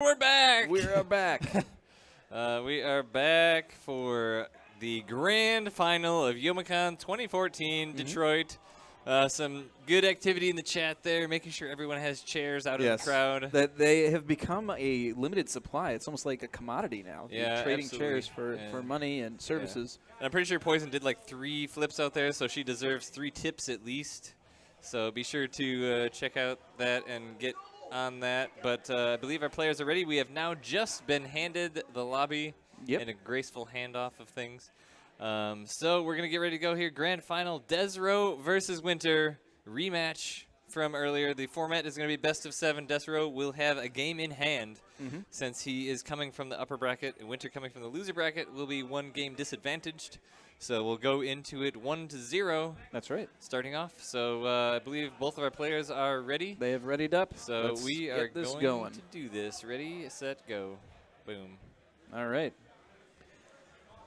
We're back. We are back. We are back for the grand final of Youmacon 2014, Detroit. Some good activity in the chat there, making sure everyone has chairs out in the crowd. That they have become a limited supply. It's almost like a commodity now. Yeah, trading absolutely. chairs for money and services. Yeah. I'm pretty sure Poison did like 3 flips out there, so she deserves 3 tips at least. So be sure to check out that and get on that. But I believe our players are ready. We have now just been handed the lobby in a graceful handoff of things. So we're going to get ready to go here. Grand final, DesRow versus Winter. Rematch from earlier. The format is going to be best of 7. DesRow will have a game in hand since he is coming from the upper bracket. And Winter coming from the loser bracket will be 1 game disadvantaged. So we'll go into it 1-0. That's right. Starting off. So I believe both of our players are ready. They have readied up. So Let's we are going to do this. Ready, set, go. Boom. All right.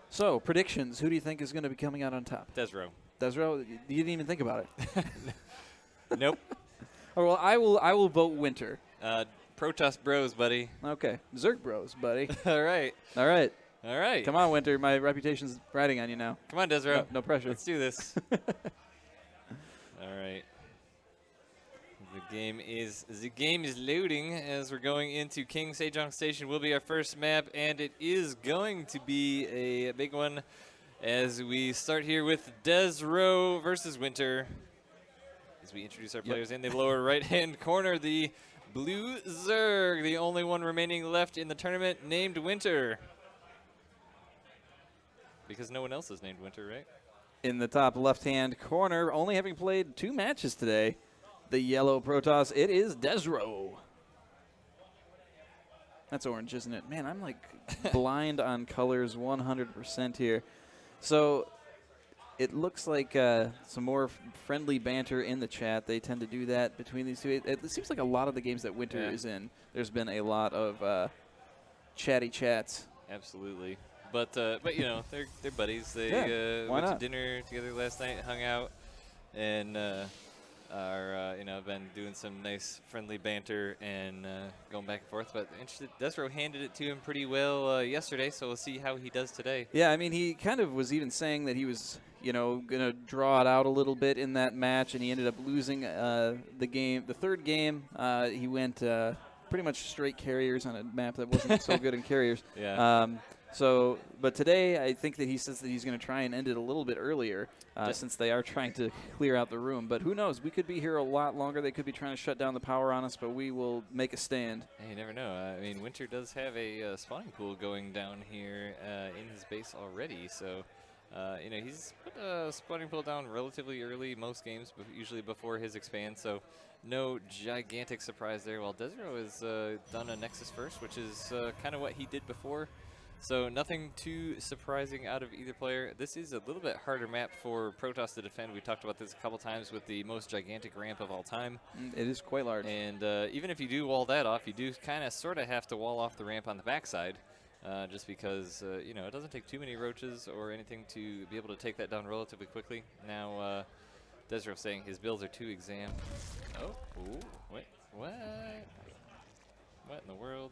So, predictions. Who do you think is going to be coming out on top? DesRow. DesRow, you didn't even think about it. Nope. Oh, well, I will vote Winter. Protoss Bros, buddy. Okay. Zerg Bros, buddy. All right. All right. All right. Come on, Winter. My reputation's riding on you now. Come on, DesRow. No pressure. Let's do this. All right. The game is loading as we're going into King Sejong Station. Will be our first map, and it is going to be a big one as we start here with DesRow versus Winter. As we introduce our players in the lower right-hand corner, the blue Zerg, the only one remaining left in the tournament, named Winter. Because no one else is named Winter, right? In the top left-hand corner, only having played 2 matches today, the yellow Protoss, it is DesRow. That's orange, isn't it? Man, I'm like blind on colors 100% here. So it looks like some more friendly banter in the chat. They tend to do that between these two. It seems like a lot of the games that Winter is in, there's been a lot of chatty chats. Absolutely. But you know, they're buddies. They went to dinner together last night, hung out, and are been doing some nice friendly banter and going back and forth. But interested, DesRow handed it to him pretty well yesterday, so we'll see how he does today. Yeah, I mean, he kind of was even saying that he was going to draw it out a little bit in that match, and he ended up losing the game. The third game, he went pretty much straight carriers on a map that wasn't so good in carriers. Yeah. But today I think that he says that he's going to try and end it a little bit earlier since they are trying to clear out the room. But who knows? We could be here a lot longer. They could be trying to shut down the power on us, but we will make a stand. Hey, you never know. I mean, Winter does have a spawning pool going down here in his base already, so he's put a spawning pool down relatively early most games, usually before his expand, so no gigantic surprise there. While DesRow has done a Nexus first, which is kind of what he did before. So nothing too surprising out of either player. This is a little bit harder map for Protoss to defend. We talked about this a couple times with the most gigantic ramp of all time. It is quite large. And even if you do wall that off, you do kind of sort of have to wall off the ramp on the backside, just because it doesn't take too many roaches or anything to be able to take that down relatively quickly. Now DesRow saying his builds are too exam. Oh, ooh, wait, what? What in the world?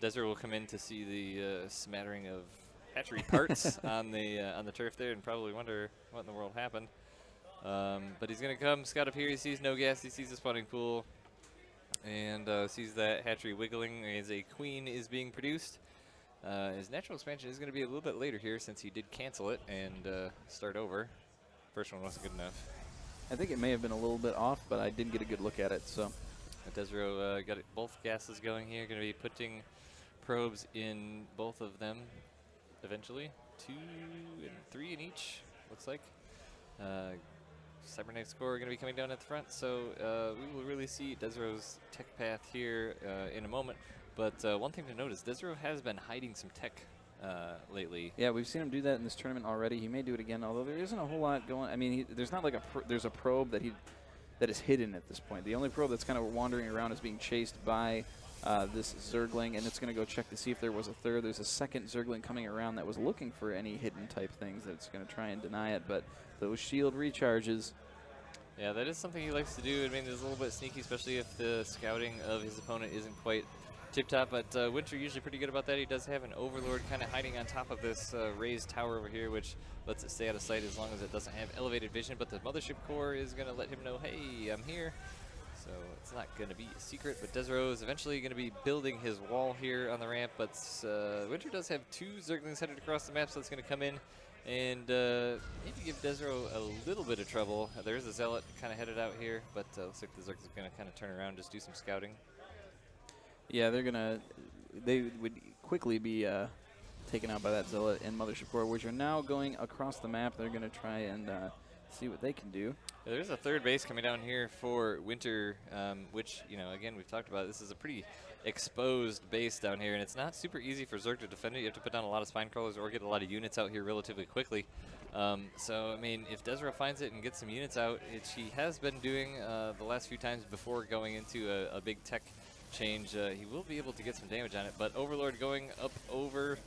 DesRow will come in to see the smattering of hatchery parts on the turf there and probably wonder what in the world happened. But he's going to come scout up here. He sees no gas. He sees the spawning pool and sees that hatchery wiggling as a queen is being produced. His natural expansion is going to be a little bit later here since he did cancel it and start over. First one wasn't good enough. I think it may have been a little bit off, but I didn't get a good look at it. So DesRow got both gases going here. Going to be putting probes in both of them eventually. 2 and 3 in each, looks like. Cybernetic score going to be coming down at the front, so we will really see DesRow's tech path here in a moment. But one thing to note is DesRow has been hiding some tech lately. Yeah, we've seen him do that in this tournament already. He may do it again, although there isn't a whole lot going. I mean, there's not like there's a probe that is hidden at this point. The only probe that's kind of wandering around is being chased by this Zergling, and it's going to go check to see if there was a third. There's a second Zergling coming around that was looking for any hidden type things that's going to try and deny it, but those shield recharges Yeah, that is something he likes to do. I mean, it's a little bit sneaky, especially if the scouting of his opponent isn't quite tip-top, but Winter usually pretty good about that. He does have an Overlord kind of hiding on top of this raised tower over here, which lets it stay out of sight as long as it doesn't have elevated vision, but the Mothership Core is going to let him know, hey, I'm here. So it's not going to be a secret, but DesRow is eventually going to be building his wall here on the ramp, but Winter does have 2 Zerglings headed across the map, so it's going to come in and maybe give DesRow a little bit of trouble. There is a Zealot kind of headed out here, but looks like the Zerglings are going to kind of turn around and just do some scouting. Yeah, they would quickly be taken out by that Zealot and Mothership Core, which are now going across the map. They're going to try and see what they can do. Yeah, there's a 3rd base coming down here for Winter, which, you know, again, we've talked about. This is a pretty exposed base down here, and it's not super easy for Zerg to defend it. You have to put down a lot of spine crawlers or get a lot of units out here relatively quickly. So, I mean, if DesRow finds it and gets some units out, which he has been doing the last few times before going into a big tech change, he will be able to get some damage on it. But Overlord going up over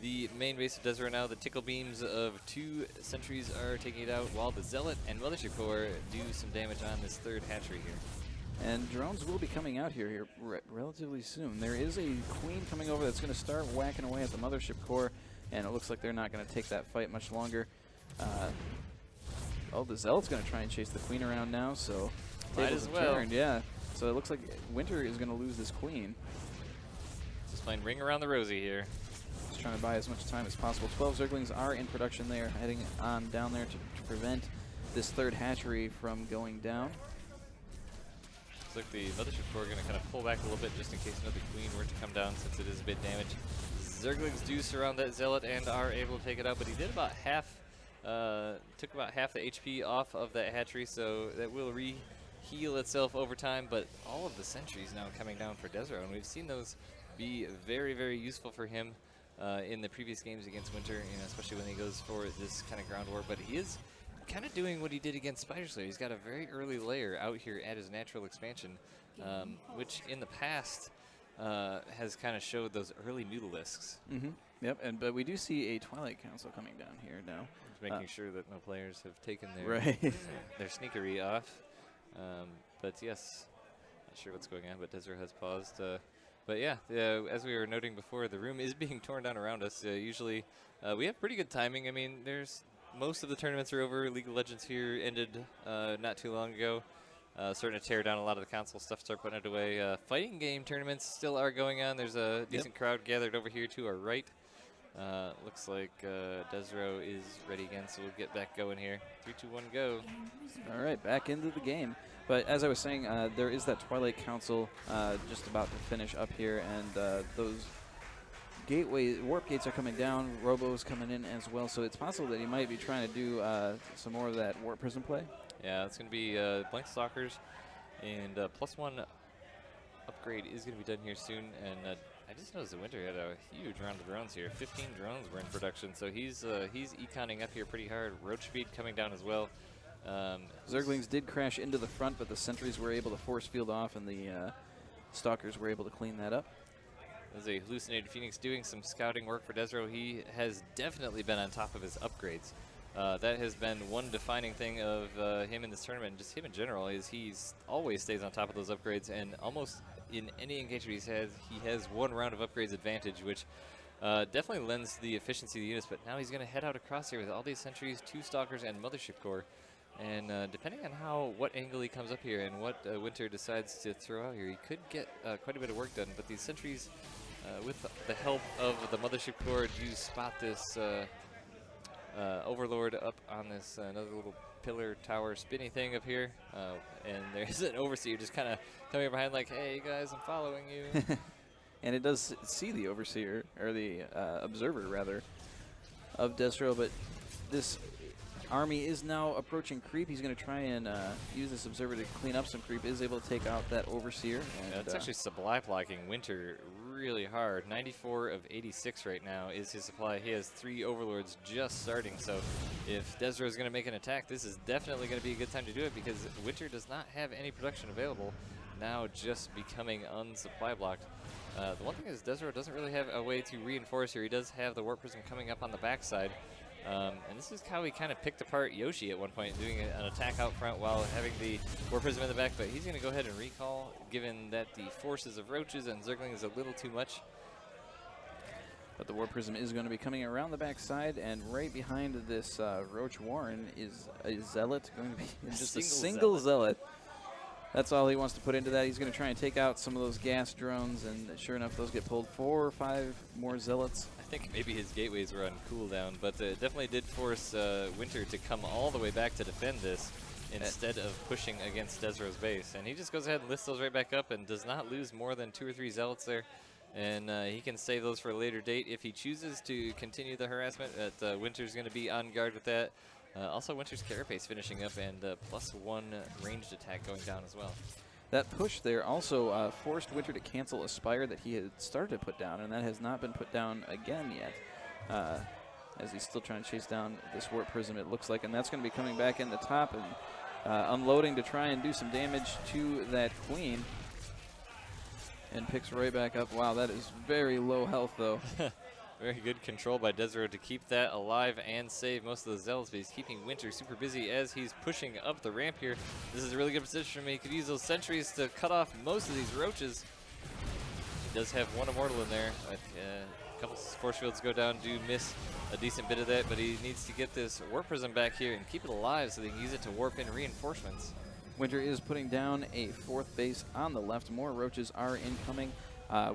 the main base of DesRow now. The tickle beams of 2 sentries are taking it out, while the Zealot and Mothership Core do some damage on this 3rd hatchery here. And drones will be coming out here relatively soon. There is a Queen coming over that's going to start whacking away at the Mothership Core, and it looks like they're not going to take that fight much longer. Oh, the Zealot's going to try and chase the Queen around now, so might as well. turned, yeah. So it looks like Winter is going to lose this Queen. Just playing ring around the rosy here. Just trying to buy as much time as possible. 12 Zerglings are in production. They are heading on down there to prevent this 3rd hatchery from going down. Looks like the Mothership Core are going to kind of pull back a little bit just in case another Queen were to come down, since it is a bit damaged. Zerglings do surround that Zealot and are able to take it out, but he did about half, took about half the HP off of that hatchery, so that will heal itself over time. But all of the sentries now coming down for DesRow, and we've seen those be very, very useful for him in the previous games against Winter, you know, especially when he goes for this kind of ground war. But he is kind of doing what he did against Spider Slayer. He's got a very early layer out here at his natural expansion, which in the past has kind of showed those early Noodleisks. Mm-hmm. Yep, but we do see a Twilight Council coming down here now. Just making sure that no players have taken their, right. their sneakery off. But yes, not sure what's going on, but DesRow has paused. But yeah, as we were noting before, the room is being torn down around us. Usually we have pretty good timing. I mean, most of the tournaments are over. League of Legends here ended not too long ago. Starting to tear down a lot of the console stuff, start putting it away. Fighting game tournaments still are going on. There's a decent crowd gathered over here to our right. Looks like DesRow is ready again, so we'll get back going here. 3, 2, 1, go. All right, back into the game. But as I was saying, there is that Twilight Council just about to finish up here, and those warp gates are coming down. Robo's coming in as well, so it's possible that he might be trying to do some more of that warp prism play. Yeah, it's going to be Blank Stalkers, and +1 upgrade is going to be done here soon. And I just noticed that Winter had a huge round of drones here. 15 drones were in production, so he's econing up here pretty hard. Roach speed coming down as well. Zerglings did crash into the front, but the sentries were able to force field off, and the Stalkers were able to clean that up. There's a hallucinated Phoenix doing some scouting work for DesRow. He has definitely been on top of his upgrades. That has been one defining thing of him in this tournament, and just him in general, is he always stays on top of those upgrades, and almost in any engagement he has 1 round of upgrades advantage, which definitely lends the efficiency of the units. But now he's going to head out across here with all these sentries, 2 Stalkers, and Mothership Core. And depending on what angle he comes up here and what Winter decides to throw out here, he could get quite a bit of work done. But these sentries, with the help of the Mothership Core, do spot this Overlord up on this another little pillar tower spinny thing up here. And there's an Overseer just kind of coming behind like, hey guys, I'm following you. And it does see the Overseer, or the Observer rather, of DesRow, but this army is now approaching creep. He's going to try and use this Observer to clean up some creep. Is able to take out that Overseer. And yeah, it's actually supply blocking Winter really hard. 94 of 86 right now is his supply. He has 3 Overlords just starting, so if DesRow is going to make an attack, this is definitely going to be a good time to do it, because Winter does not have any production available, now just becoming unsupply blocked. The one thing is DesRow doesn't really have a way to reinforce here. He does have the Warp Prism coming up on the backside, And this is how he kind of picked apart Yoshi at one point, doing an attack out front while having the Warp Prism in the back. But he's going to go ahead and recall, given that the forces of Roaches and Zergling is a little too much. But the Warp Prism is going to be coming around the backside, and right behind this Roach Warren is a Zealot, going to be just a single Zealot. That's all he wants to put into that. He's going to try and take out some of those gas drones, and sure enough, those get pulled. 4 or 5 more Zealots. I think maybe his gateways were on cooldown, but it definitely did force Winter to come all the way back to defend this instead of pushing against DesRow's base. And he just goes ahead and lifts those right back up and does not lose more than 2 or 3 Zealots there. And he can save those for a later date if he chooses to continue the harassment. Winter's going to be on guard with that. Also, Winter's Carapace finishing up, and +1 ranged attack going down as well. That push there also forced Winter to cancel a Spire that he had started to put down, and that has not been put down again yet. As he's still trying to chase down this Warp Prism, it looks like, and that's going to be coming back in the top and unloading to try and do some damage to that Queen. And picks right back up. Wow, that is very low health, though. Very good control by DesRow to keep that alive and save most of the Zealots, but he's keeping Winter super busy as he's pushing up the ramp here. This is a really good position for him. He could use those sentries to cut off most of these Roaches. He does have 1 Immortal in there. A couple force fields go down, do miss a decent bit of that, but he needs to get this Warp Prism back here and keep it alive so they can use it to warp in reinforcements. Winter is putting down a 4th base on the left. More Roaches are incoming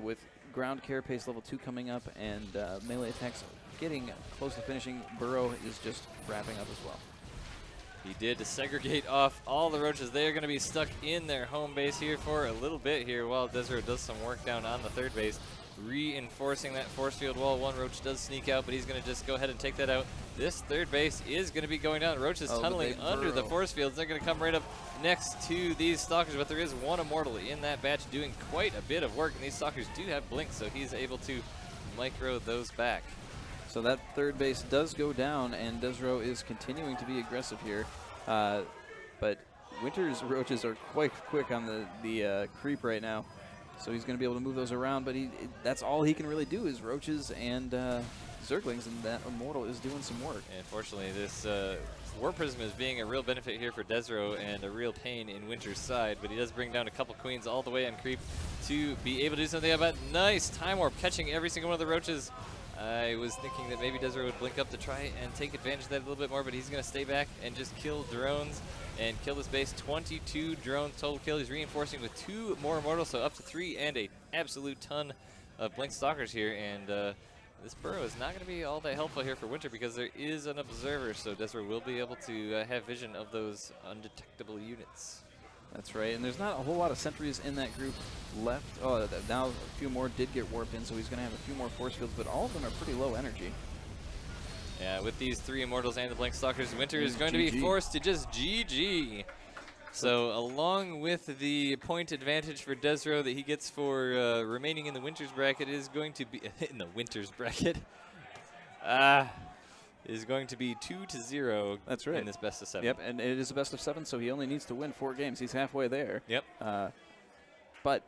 with ground Carapace level 2 coming up, and melee attacks getting close to finishing. Burrow is just wrapping up as well. He did segregate off all the Roaches. They are going to be stuck in their home base here for a little bit here while DesRow does some work down on the 3rd base, reinforcing that force field wall. 1 Roach does sneak out, but he's going to just go ahead and take that out. This 3rd base is going to be going down. Roach is tunneling under the force fields. They're going to come right up next to these Stalkers, but there is 1 Immortal in that batch doing quite a bit of work, and these Stalkers do have Blink, so he's able to micro those back. So that 3rd base does go down, and DesRow is continuing to be aggressive here. But Winter's Roaches are quite quick on the creep right now. So he's going to be able to move those around, but that's all he can really do is Roaches and Zerglings, and that Immortal is doing some work. And unfortunately, this Warp Prism is being a real benefit here for DesRow and a real pain in Winter's side, but he does bring down a couple Queens all the way on creep to be able to do something about it. Nice Time Warp, catching every single one of the Roaches. I was thinking that maybe DesRow would blink up to try and take advantage of that a little bit more, but he's going to stay back and just kill drones and kill this base. 22 drones total kill. He's reinforcing with 2 more Immortals, so up to 3 and an absolute ton of Blink Stalkers here. And this Burrow is not going to be all that helpful here for Winter because there is an Observer, so DesRow will be able to have vision of those undetectable units. That's right, and there's not a whole lot of sentries in that group left. Oh, now a few more did get warped in, so he's going to have a few more force fields, but all of them are pretty low energy. Yeah, with these 3 Immortals and the Blink Stalkers, Winter is going to be forced to just GG. So along with the point advantage for DesRow that he gets for remaining in the Winter's bracket, is going to be in the Winter's bracket. Is going to be 2-0. That's right. In this best of 7. Yep, and it is a best of 7, so he only needs to win 4 games. He's halfway there. Yep. But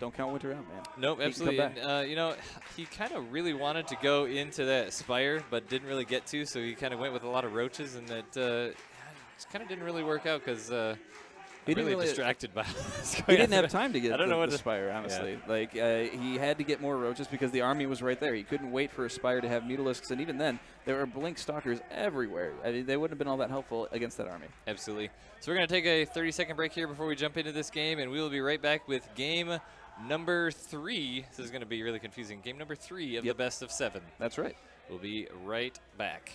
don't count Winter out, man. Nope, absolutely. And, you know, he kind of really wanted to go into that Spire, but didn't really get to, so he kind of went with a lot of Roaches, and that just kind of didn't really work out because he really distracted by this. He didn't have time to get the Spire, honestly. Yeah. Like, he had to get more Roaches because the army was right there. He couldn't wait for a Spire to have Mutalisks, and even then, there were Blink Stalkers everywhere. I mean, they wouldn't have been all that helpful against that army. Absolutely. So we're going to take a 30-second break here before we jump into this game, and we will be right back with game number 3. This is going to be really confusing. Game number 3 of the best of 7. That's right. We'll be right back.